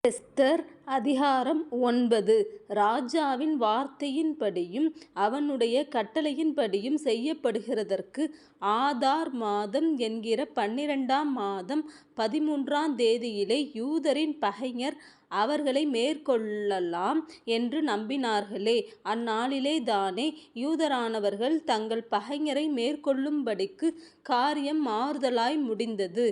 Esther அதிகாரம் 9. ராஜாவின் வார்த்தையின்படியும் அவனுடைய கட்டளையின்படியும் செய்யப்படுகிறதற்கு ஆதார் மாதம் என்கிற 12ஆம் மாதம் 13ஆம் தேதியிலே யூதரின் பகைஞர் அவர்களை மேற்கொள்ளலாம் என்று நம்பினார்களே, அந்நாளிலே தானே யூதரானவர்கள் தங்கள் பகைஞரை மேற்கொள்ளும்படிக்கு காரியம் மாறுதலாய் முடிந்தது.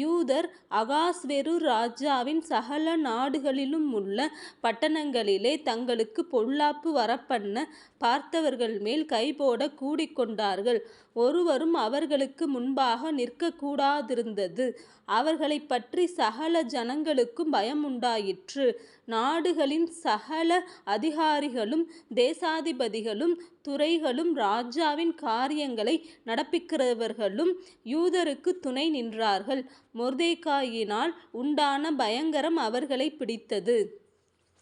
யூதர் அகாஸ்வேரு ராஜாவின் சகல நாடுகளிலும் உள்ள பட்டணங்களிலே தங்களுக்கு பொல்லாப்பு வரப்பண்ண பார்த்தவர்கள் மேல் கைபோட கூடிக்கொண்டார்கள். ஒருவரும் அவர்களுக்கு முன்பாக நிற்கக்கூடாதிருந்தது. அவர்களை பற்றி சகல ஜனங்களுக்கும் பயமுண்டாயிற்று. நாடுகளின் சகல அதிகாரிகளும் தேசாதிபதிகளும் துரைகளும் ராஜாவின் காரியங்களை நடப்பிக்கிறவர்களும் யூதருக்கு துணை நின்றார்கள். மொர்தெகாயினால் உண்டான பயங்கரம் அவர்களை பிடித்தது.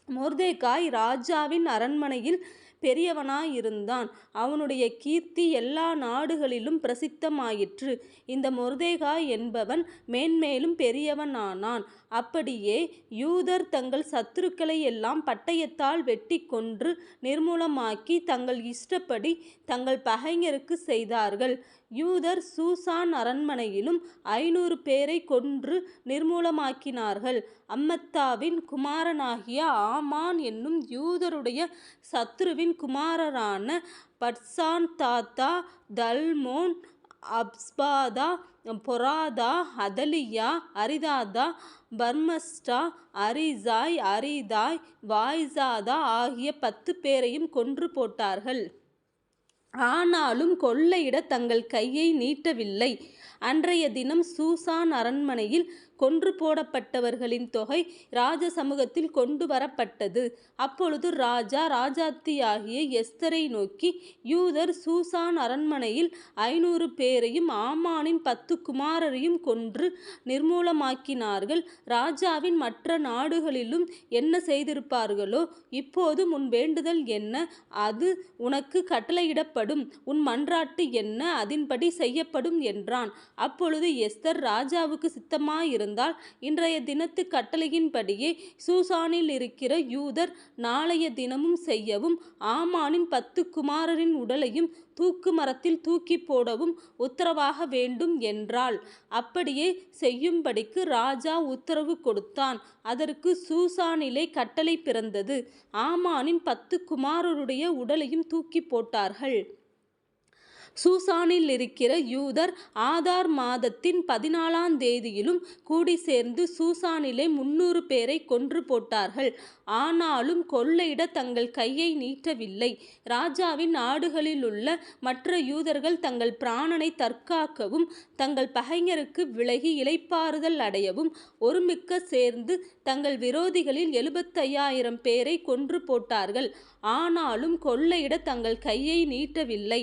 மொர்தெகாய் ராஜாவின் அரண்மனையில் பெரியவனாயிருந்தான். அவனுடைய கீர்த்தி எல்லா நாடுகளிலும் பிரசித்தமாயிற்று. இந்த மொர்தெகாய் என்பவன் மேன்மேலும் பெரியவனானான். அப்படியே யூதர் தங்கள் சத்துருக்களை எல்லாம் பட்டயத்தால் வெட்டி கொன்று நிர்மூலமாக்கி தங்கள் இஷ்டப்படி தங்கள் பகைஞருக்கு செய்தார்கள். யூதர் சூசான் அரண்மனையிலும் 500 பேரை கொன்று நிர்மூலமாக்கினார்கள். அம்மத்தாவின் குமாரனாகிய ஆமான் என்னும் யூதருடைய சத்துருவின் குமாரரான பட்சான்தாத்தா, தல்மோன், அப்ஸ்பாதா, பொராதா, அதலியா, அரிதாதா, பர்மஸ்டா, அரிசாய், அரிதாய், வாய்சாதா ஆகிய 10 பேரையும் கொன்று போட்டார்கள். ஆனாலும் கொள்ளையிட தங்கள் கையை நீட்டவில்லை. அன்றைய தினம் சூசான் அரண்மனையில் கொன்று போடப்பட்டவர்களின் தொகை ராஜ சமூகத்தில் கொண்டு வரப்பட்டது. அப்பொழுது ராஜா ராஜாத்தியாகிய எஸ்தரை நோக்கி, யூதர் சூசான் அரண்மனையில் 500 பேரையும் ஆமானின் 10 குமாரரையும் கொன்று நிர்மூலமாக்கினார்கள். ராஜாவின் மற்ற நாடுகளிலும் என்ன செய்திருப்பார்களோ? இப்போது உன் வேண்டுதல் என்ன? அது உனக்கு கட்டளையிடப்படும். உன் மன்றாட்டு என்ன? அதின்படி செய்யப்படும் என்றான். அப்பொழுது எஸ்தர், ராஜாவுக்கு சித்தமாயிருந்தால் இன்றைய தினத்து கட்டளையின்படியே சூசானில் இருக்கிற யூதர் நாளைய தினமும் செய்யவும், ஆமானின் 10 குமாரரின் உடலையும் தூக்கு மரத்தில் தூக்கி போடவும் உத்தரவாக வேண்டும் என்றாள். அப்படியே செய்யும்படிக்கு ராஜா உத்தரவு கொடுத்தான். அதற்கு சூசானிலே கட்டளை பிறந்தது. ஆமானின் 10 குமாரருடைய உடலையும் தூக்கி போட்டார்கள். சூசானில் இருக்கிற யூதர் ஆதார் மாதத்தின் 14ஆம் தேதியிலும் கூடி சேர்ந்து சூசானிலே 300 பேரை கொன்று போட்டார்கள். ஆனாலும் கொள்ளையிட தங்கள் கையை நீட்டவில்லை. ராஜாவின் நாடுகளிலுள்ள மற்ற யூதர்கள் தங்கள் பிராணனை தற்காக்கவும் தங்கள் பகைஞருக்கு விலகி இளைப்பாறுதல் அடையவும் ஒருமிக்க சேர்ந்து தங்கள் விரோதிகளில் 75,000 பேரை கொன்று போட்டார்கள். ஆனாலும் கொள்ளையிட தங்கள் கையை நீட்டவில்லை.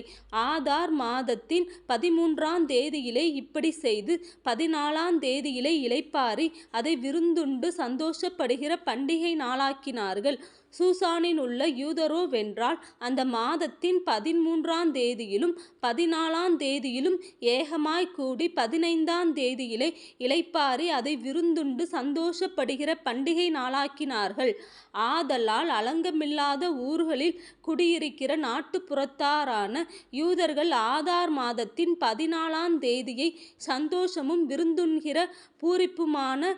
ஆதார் மாதத்தின் 13ஆம் தேதியிலே இப்படி செய்து 14ஆம் தேதியிலே இளைப்பாறி அதை விருந்துண்டு சந்தோஷப்படுகிற பண்டிகை நாளாக்கினார்கள். சூசானில் உள்ள யூதரோ வென்றால் அந்த மாதத்தின் 13ஆம் தேதியிலும் 14ஆம் தேதியிலும் ஏகமாய் கூடி 15ஆம் தேதியிலே இளைப்பாறி அதை விருந்துண்டு சந்தோஷப்படுகிற பண்டிகை நாளாக்கினார்கள். ஆதலால் அலங்கமில்லாத ஊர்களில் குடியிருக்கிற நாட்டுப்புறத்தாரான யூதர்கள் ஆதார் மாதத்தின் 14ஆம் தேதியை சந்தோஷமும் விருந்துண்கிற பூரிப்புமான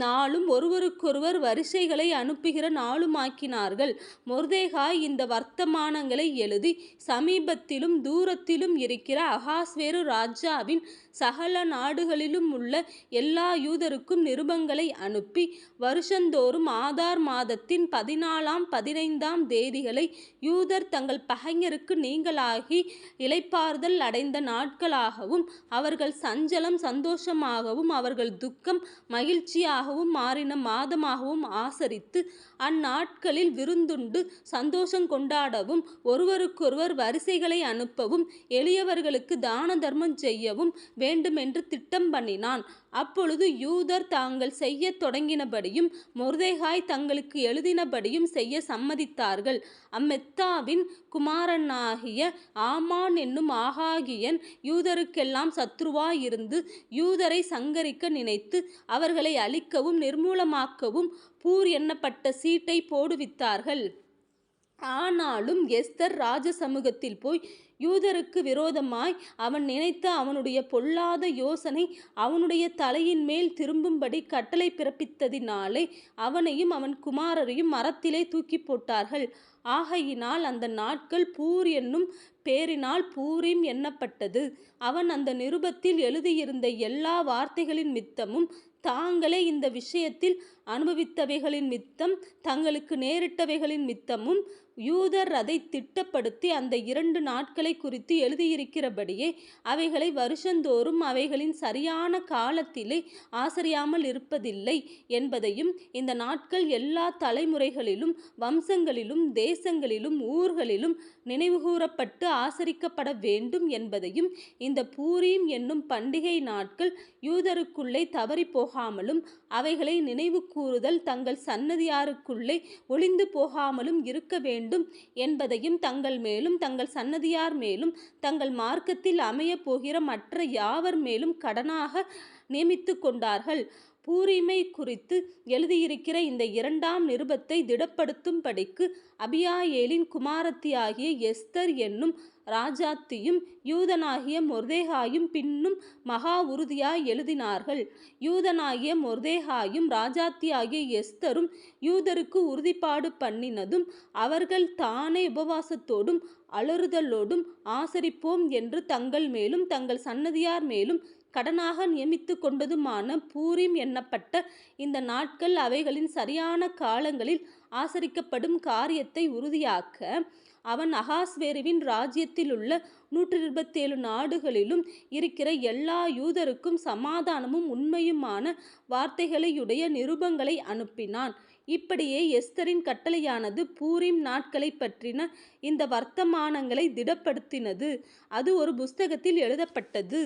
நாளும் ஒருவருக்கொருவர் வரிசைகளை அனுப்புகிற நாளுமாக்கினார்கள். மொர்தெகாய் இந்த வர்த்தமானங்களை எழுதி சமீபத்திலும் தூரத்திலும் இருக்கிற அகாஸ்வேரு ராஜாவின் சகல நாடுகளிலும் உள்ள எல்லா யூதருக்கும் நிருபங்களை அனுப்பி, வருஷந்தோறும் ஆதார் மாதத்தின் 14ஆம் 15ஆம் தேதிகளை யூதர் தங்கள் பகைஞருக்கு நீங்களாகி இளைப்பாறுதல் அடைந்த நாட்களாகவும் அவர்கள் சஞ்சலம் சந்தோஷமாகவும் அவர்கள் துக்கம் மகிழ்ச்சியாகவும் மாறின மாதமாகவும் ஆசரித்து அந்நாட்களில் விருந்துண்டு சந்தோஷம் கொண்டாடவும் ஒருவருக்கொருவர் வரிசைகளை அனுப்பவும் எளியவர்களுக்கு தான தர்மம் செய்யவும் வேண்டுமென்று திட்டம் பண்ணினான். அப்பொழுது யூதர் தாங்கள் செய்யத் தொடங்கினபடியும் மொர்தெகாய் தங்களுக்கு எழுதினபடியும் செய்ய சம்மதித்தார்கள். அம்மெத்தாவின் குமாரனாகிய ஆமான் என்னும் ஆகாகியன் யூதருக்கெல்லாம் சத்துருவாயிருந்து யூதரை சங்கரிக்க நினைத்து அவர்களை அழிக்கவும் நிர்மூலமாக்கவும் பூர் எண்ணப்பட்ட சீட்டை போடுவித்தார்கள். ஆனாலும் எஸ்தர் ராஜ சமூகத்தில் போய் யூதருக்கு விரோதமாய் அவன் நினைத்த அவனுடைய பொல்லாத யோசனை அவனுடைய தலையின் மேல் திரும்பும்படி கட்டளை பிறப்பித்ததினாலே அவனையும் அவன் குமாரரையும் மரத்திலே தூக்கி போட்டார்கள். ஆகையினால் அந்த நாட்கள் பூர் என்னும் பேரினால் பூரீம் எண்ணப்பட்டது. அவன் அந்த நிருபத்தில் எழுதியிருந்த எல்லா வார்த்தைகளின் மித்தமும் தாங்களே இந்த விஷயத்தில் அனுபவித்தவைகளின் மித்தம் தங்களுக்கு நேரிட்டவைகளின் மித்தமும் யூதர் அதை திட்டப்படுத்தி அந்த 2 நாட்களை குறித்து எழுதியிருக்கிறபடியே அவைகளை வருஷந்தோறும் அவைகளின் சரியான காலத்திலே ஆசரியாமல் இருப்பதில்லை என்பதையும் இந்த நாட்கள் எல்லா தலைமுறைகளிலும் வம்சங்களிலும் தேசங்களிலும் ஊர்களிலும் நினைவுகூரப்பட்டு ஆசரிக்கப்பட வேண்டும் என்பதையும் இந்த பூரீம் என்னும் பண்டிகை நாட்கள் யூதருக்குள்ளே தவறி போகாமலும் அவைகளை நினைவு கூறுதல் தங்கள் சன்னதியாருக்குள்ளே ஒளிந்து போகாமலும் இருக்க வேண்டும் என்பதையும் தங்கள் மேலும் தங்கள் சன்னதியார் மேலும் தங்கள் மார்க்கத்தில் அமைய போகிற மற்ற யாவர் மேலும் கடனாக நியமித்து கொண்டார்கள். பூரீமை குறித்து எழுதியிருக்கிற இந்த 2ஆம் நிருபத்தை திடப்படுத்தும்படிக்கு அபியாயேலின் குமாரத்தியாகிய எஸ்தர் என்னும் ராஜாத்தியும் யூதனாகிய மொர்தெகாயும் பின்னும் மகா உறுதியாய் எழுதினார்கள். யூதனாகிய மொர்தெகாயும் ராஜாத்தியாகிய எஸ்தரும் யூதருக்கு உறுதிப்பாடு பண்ணினதும் அவர்கள் தானே உபவாசத்தோடும் அலறுதலோடும் ஆசரிப்போம் என்று தங்கள் மேலும் தங்கள் சன்னதியார் மேலும் கடனாக நியமித்து கொண்டதுமான பூரீம் எண்ணப்பட்ட இந்த நாட்கள் அவைகளின் சரியான காலங்களில் ஆசரிக்கப்படும் காரியத்தை உறுதியாக்க அவன் அகாஸ்வேருவின் ராஜ்யத்திலுள்ள 127 நாடுகளிலும் இருக்கிற எல்லா யூதருக்கும் சமாதானமும் உண்மையுமான வார்த்தைகளையுடைய நிருபங்களை அனுப்பினான். இப்படியே எஸ்தரின் கட்டளையானது பூரீம் நாட்களை பற்றின இந்த வர்த்தமானங்களை திடப்படுத்தினது. அது ஒரு புஸ்தகத்தில் எழுதப்பட்டது.